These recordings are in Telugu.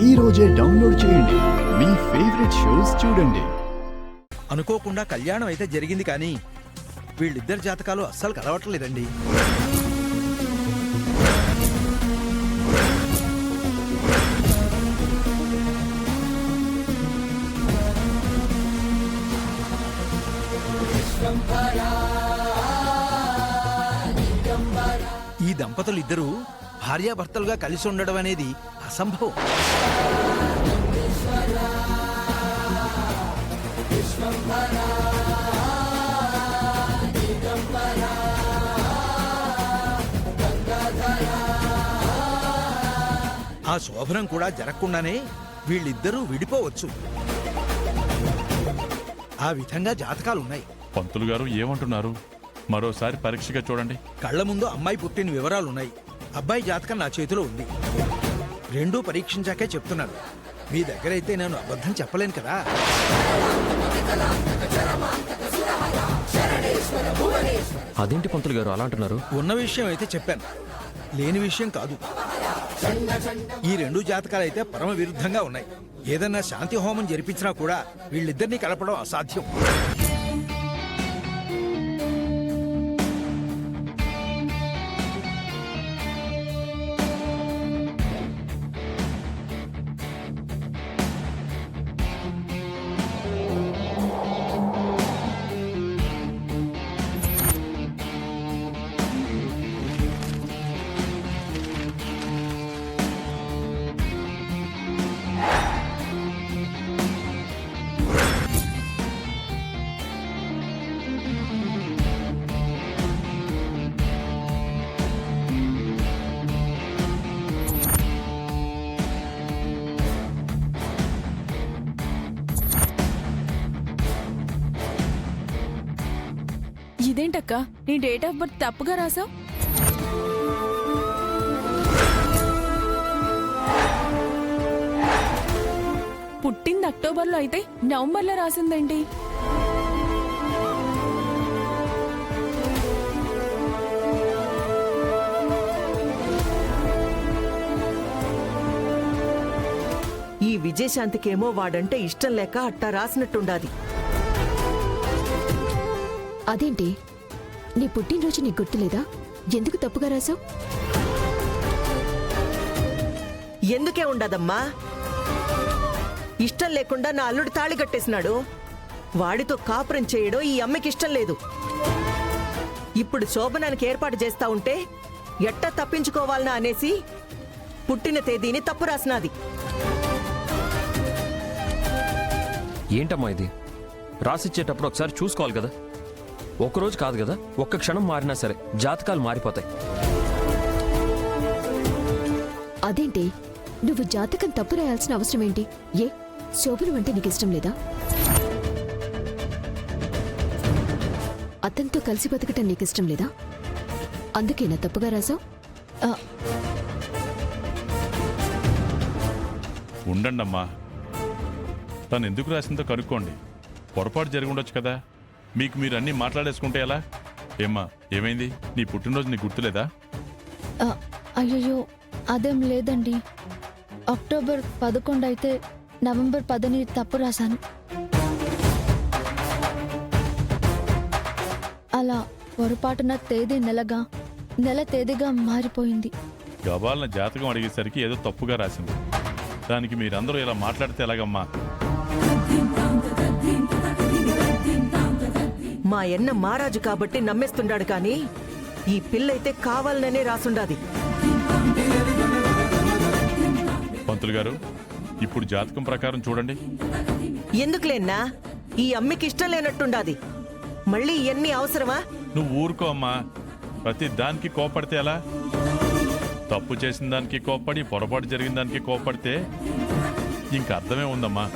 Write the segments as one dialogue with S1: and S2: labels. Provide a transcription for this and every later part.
S1: ఈ రోజే డౌన్లోడ్ చేయండి, మీ ఫేవరెట్ షోస్ చూడండి.
S2: అనుకోకుండా కళ్యాణం అయితే జరిగింది, కానీ వీళ్ళిద్దరి జాతకాలు అస్సలు కలవట్లేదండి. ఈ దంపతులు ఇద్దరూ భార్యాభర్తలుగా కలిసి ఉండడం అనేది అసంభవం. ఆ శోభనం కూడా జరగకుండానే వీళ్ళిద్దరూ విడిపోవచ్చు. ఆ విధంగా జాతకాలున్నాయి.
S3: పంతులు గారు ఏమంటున్నారు? మరోసారి పరీక్షగా చూడండి.
S2: కళ్ల ముందు అమ్మాయి పుట్టిన వివరాలున్నాయి. అబ్బాయి జాతకం నా చేతిలో ఉంది. రెండూ పరీక్షించాకే చెప్తున్నాను. మీ దగ్గరైతే నేను అబద్ధం చెప్పలేను కదా.
S4: అదేంటి పంతులు గారు అలా అంటున్నారు?
S2: ఉన్న విషయం అయితే చెప్పాను, లేని విషయం కాదు. ఈ రెండు జాతకాలైతే పరమ విరుద్ధంగా ఉన్నాయి. ఏదన్నా శాంతి హోమం జరిపించినా కూడా వీళ్ళిద్దరినీ కలపడం అసాధ్యం.
S5: ఇదేంటక్క, నీ డేట్ ఆఫ్ బర్త్ తప్పుగా రాసావు? పుట్టింది అక్టోబర్లో అయితే నవంబర్లో రాసిందేంటి?
S6: ఈ విజయశాంతికేమో వాడంటే ఇష్టం లేక అట్టా రాసినట్టుండాది.
S7: అదేంటి, నీ పుట్టినరోజు నీకు గుర్తులేదా? ఎందుకు తప్పుగా రాసావు?
S6: ఎందుకే ఉండదమ్మా, ఇష్టం లేకుండా నా అల్లుడు తాళి కట్టేసినాడు. వాడితో కాపురం చేయడం ఈ అమ్మకి ఇష్టం లేదు. ఇప్పుడు శోభనానికి ఏర్పాటు చేస్తా ఉంటే ఎట్టా తప్పించుకోవాలనా అనేసి పుట్టిన తేదీని తప్పు రాసినాది.
S4: ఏంటమ్మా ఇది? రాసిచ్చేటప్పుడు ఒకసారి చూసుకోవాలి కదా. ఒక్కరోజు కాదు కదా, ఒక్క క్షణం మారినా సరే జాతకాలు మారిపోతాయి.
S7: అదేంటి, నువ్వు జాతకం తప్పు రాయాల్సిన అవసరం ఏంటి? ఏ శోభనం అంటే నీకు ఇష్టం లేదా? అతనితో కలిసి బతకటం నీకు ఇష్టం లేదా? అందుకేనా తప్పుగా రాసావు?
S3: ఉండండమ్మా, తను ఎందుకు రాసిందో కనుక్కోండి. పొరపాటు జరిగి ఉండొచ్చు కదా. మీకు మీరు అన్నీ మాట్లాడేసుకుంటే ఎలా? ఏమ్మా, ఏమైంది? నీ పుట్టినరోజు నీకు గుర్తులేదా?
S8: అయ్యో, అదేం లేదండి. అక్టోబర్ 11 అయితే నవంబర్ 10ని తప్పు రాశాను. అలా పొరపాటున తేదీ నెల తేదీగా మారిపోయింది.
S3: గబాలన జాతకం అడిగేసరికి ఏదో తప్పుగా రాసింది. దానికి మీరందరూ ఇలా మాట్లాడితే ఎలాగమ్మా?
S6: మా ఎన్న మహారాజు కాబట్టి నమ్మేస్తుండాడు, కానీ ఈ పిల్లైతే కావాలనే రాసుండాది.
S3: పంతులు గారు, ఇప్పుడు జాతకం ప్రకారం చూడండి.
S6: ఎందుకులేనా, ఈ అమ్మికి ఇష్టం లేనట్టుండాది. మళ్ళీ ఇవన్నీ అవసరమా?
S3: నువ్వు ఊరుకో అమ్మా. ప్రతి దానికి కోపడితే ఎలా? తప్పు చేసిన దానికి కోపడి, పొరపాటు జరిగిన దానికి కోపడితే ఇంక అర్థమే ఉందమ్మా.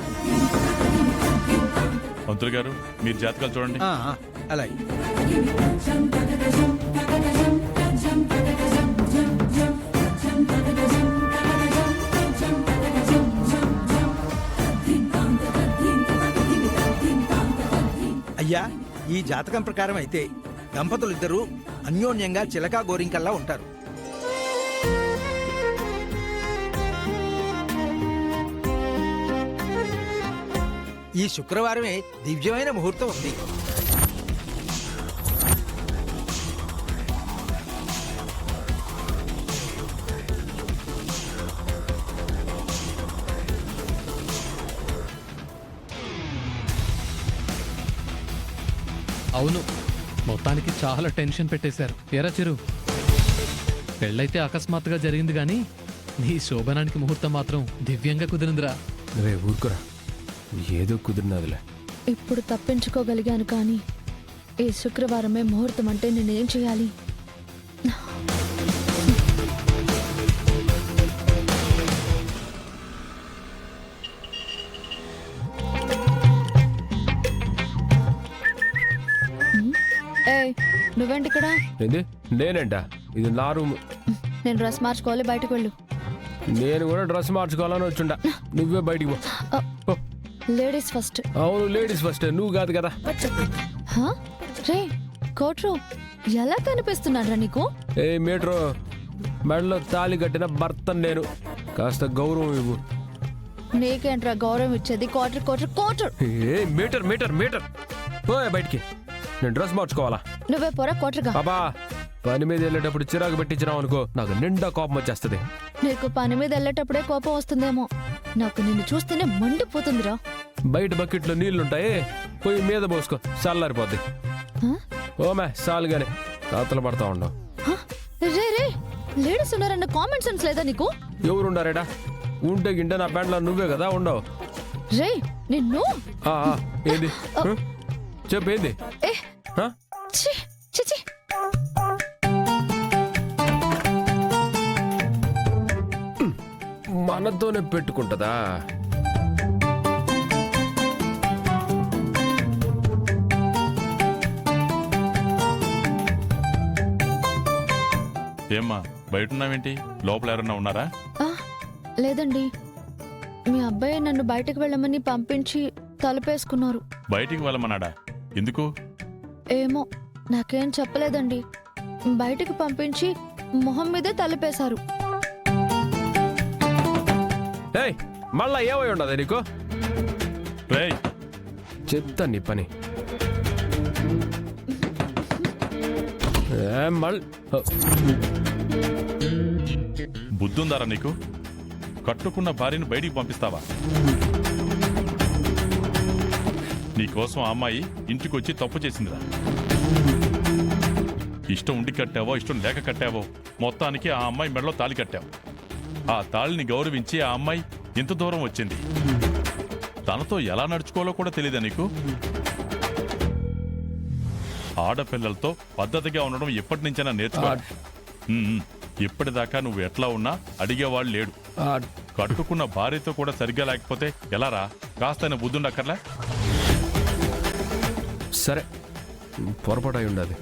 S3: పంతులు గారు, మీరు జాతకాలు చూడండి.
S2: అలాగే. అయ్యా, ఈ జాతకం ప్రకారం అయితే దంపతులిద్దరూ అన్యోన్యంగా చిలకా గోరింకల్లా ఉంటారు. ఈ శుక్రవారమే దివ్యమైన ముహూర్తం ఉంది.
S9: అవును, మొత్తానికి చాలా టెన్షన్ పెట్టేశారు. ఎరా చిరు, పెళ్ళైతే అకస్మాత్తుగా జరిగింది కానీ నీ శోభనానికి ముహూర్తం మాత్రం దివ్యంగా కుదిరిందిరా.
S10: రే ఊరుకురా, ఏదో కుదిరినదిలే.
S8: ఇప్పుడు తప్పించుకోగలిగాను కానీ ఈ శుక్రవారమే ముహూర్తం అంటే నేనేం చేయాలి? ఏయ్, నువ్వేంటి ఇక్కడ?
S10: ఏంది నేనేంట? ఇది నా రూమ్.
S8: నేను డ్రెస్ మార్చుకోవాలి, బయటకు వెళ్ళు.
S10: నేను కూడా డ్రెస్ మార్చుకోవాలని వచ్చుండా. నువ్వే బయటికి పో. పో.
S8: Ladies first.
S10: అవును, లేడీస్ ఫస్ట్, నువ్వు కాదు కదా.
S8: హా? రే కోట్రు, ఎలా కనిపిస్తున్నాడ్రా నీకు?
S10: ఏ మీటరు, మెడలో తాళి కట్టిన భర్త నేను. కాస్త గౌరవం ఇవ్వు.
S8: నీకేంట్రా గౌరవం ఇచ్చేది? కోట్రు కోట్రు కోట్రు.
S10: ఏ మీటర్ మీటర్ మీటర్, పోయే బయటికి. నేను డ్రెస్ మార్చుకోవాలా?
S8: నువ్వే పోరా కోట్రుగా.
S10: బాబా, పని మీద వెళ్ళేటప్పుడు చిరాకు పెట్టించినావు అనుకో, నాకు నిండా కోపం వచ్చేస్తుంది.
S8: నీకు పని మీద వెళ్ళేటప్పుడే కోపం వస్తుందేమో, నాకు నిన్ను చూస్తేనే మండిపోతుందిరా.
S10: బయట బకెట్లో నీళ్లుంటాయి, పోయి మీద పోసుకో, చల్లారిపోద్ది.
S8: హ?
S10: ఓమే సాలుగానే కాతలు పడతా ఉండవు.
S8: హ? రే రే, లేడీస్ ఉన్నారన్న కామన్ సెన్స్ లేదా నీకు?
S10: ఎవరుండారేడా? ఉంటే గింటే నా బ్యాండ్లో నువ్వే కదా ఉండవు.
S8: రే నిన్ను.
S10: ఆ, ఆ, ఏంది? చెప్పేంది?
S8: ఏ ఛీ, ఛీ, ఛీ.
S10: మనతోనే పెట్టుకుంటదా?
S3: ఏమ్మా బయటున్నావేంటి? లోపల ఎవరన్నా ఉన్నారా?
S8: ఆ, లేదండి, మీ అబ్బాయి నన్ను బయటకు వెళ్ళమని పంపించి తలుపేసుకున్నారు.
S3: బయటికి వెళ్ళమన్నాడా? ఎందుకు?
S8: ఏమో నాకేం చెప్పలేదండి, బయటికి పంపించి మొహం మీదే తలుపేశారు.
S10: ఏయ్, మళ్ళా ఏమై ఉండదు నీకు?
S3: రేయ్,
S10: చెప్తా నీ పని.
S3: బుద్ధుందారా నీకు? కట్టుకున్న భార్యను బయటికి పంపిస్తావా? నీకోసం ఆ అమ్మాయి ఇంటికి వచ్చి తప్పు చేసిందిరా. ఇష్టం ఉండి కట్టావో ఇష్టం లేక కట్టావో, మొత్తానికి ఆ అమ్మాయి మెడలో తాళి కట్టావు. ఆ తాళిని గౌరవించి ఆ అమ్మాయి ఇంత దూరం వచ్చింది. తనతో ఎలా నడుచుకోవాలో కూడా తెలియదా నీకు? ఆడపిల్లలతో పద్ధతిగా ఉండడం ఎప్పటి నుంచైనా నేర్చుకోవాలి. ఇప్పటిదాకా నువ్వు ఎట్లా ఉన్నా అడిగేవాళ్ళు లేడు. కట్టుకున్న భార్యతో కూడా సరిగ్గా లేకపోతే ఎలారా? కాస్త బుద్ధుండక్కర్లే?
S10: సరే, పొరపాటు అయి ఉండదు.